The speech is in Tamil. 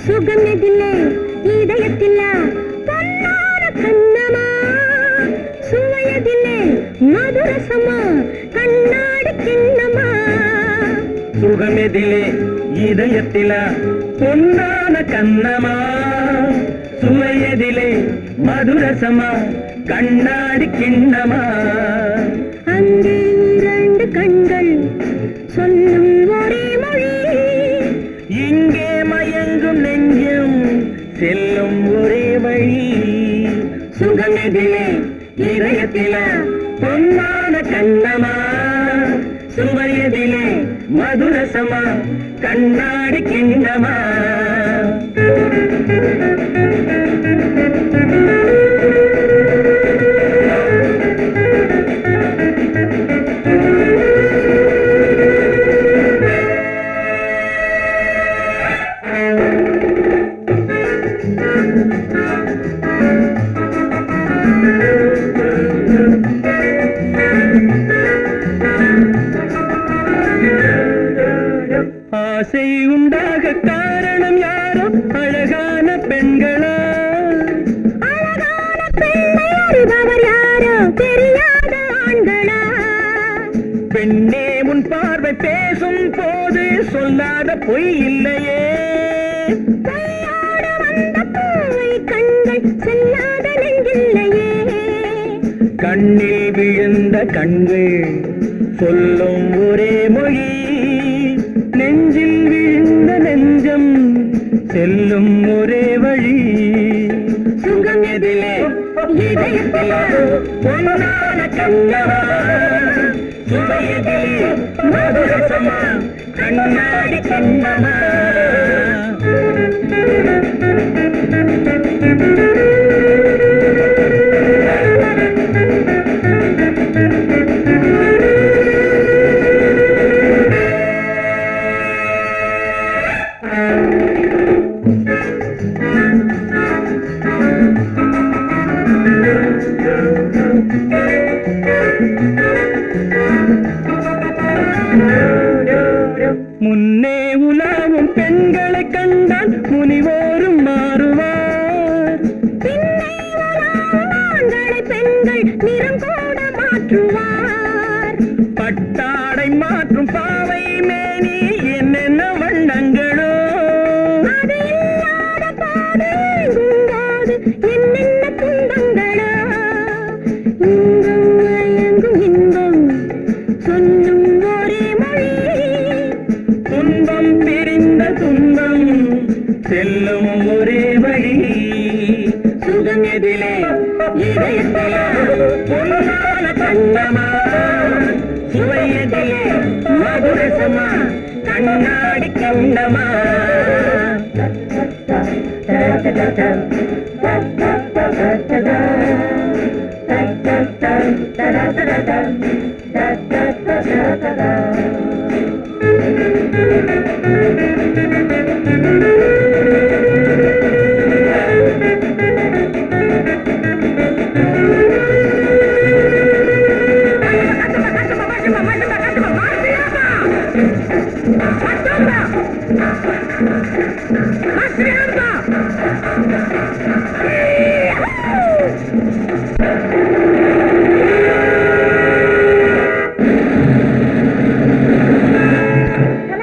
சுகமெதிலே இதயத்தில பொன்னான கண்ணமா சுவையதிலே மதுரசமா கண்ணாடி கிண்ணமா சுகமெதிலே இதயத்தில பொன்னான கண்ணமா சுவையதிலே மதுரசமா கண்ணாடி கிண்ணமா அங்கே இரண்டு கண்கள் சொல்லும் ஒரே மொழி இங்கே மயங்கும் நெஞ்சம் செல்லும் ஒரே வழி சுகமெதிலே இதயத்தில பொன்னான கண்ணமா சுவையதிலே மதுரசமா கண்ணாடி கிண்ணமா ஆசை உண்டாக காரணம் யாரோ அழகான பெண்களா அழகான பெண்ணை அறிபவர் யாரோ தெரியாத ஆண்களா பெண்ணே உன் பார்வை பேசும் போது சொல்லாத பொய் இல்லையே கையோடு வந்த பூவை கண்கள் செல்லாத நெஞ்சில்லையே கண்ணில் விழுந்த கண்கள் சொல்லும் ஒரே மொழி நெஞ்சில் விழுந்த நெஞ்சம் செல்லும் ஒரே வழி சுகம் எதிலே இதயத்தில பொன்னான கண்ணமா சுவையதிலே மதுரசமா கண்ணாடி கண்ணமா முன்னே உலாவும் பெண்களை கண்டால் முனிவோரும் மாறுவார் பின்னை உலாவும் ஆண்களை பெண்கள் நிறம் கூட மாற்றுவார் பட்டாடை மாற்றும் பாவை மேனி என்னென்ன வண்ணங்களோ அது இல்லாத பாடு எங்கும்போது என்னென்ன துன்பங்களோ இன்பம் மயங்கும் இன்பம் சொல்லும் ஒரே மொழி துன்பம் பிரிந்த துன்பம் செல்லும் ஒரே வழி சுகம் எதிலே இதயத்தில பொன்னான கண்ணமா சுவையதிலே மதுரசமா கண்ணாடி Kannamma Da da da da da da da da da da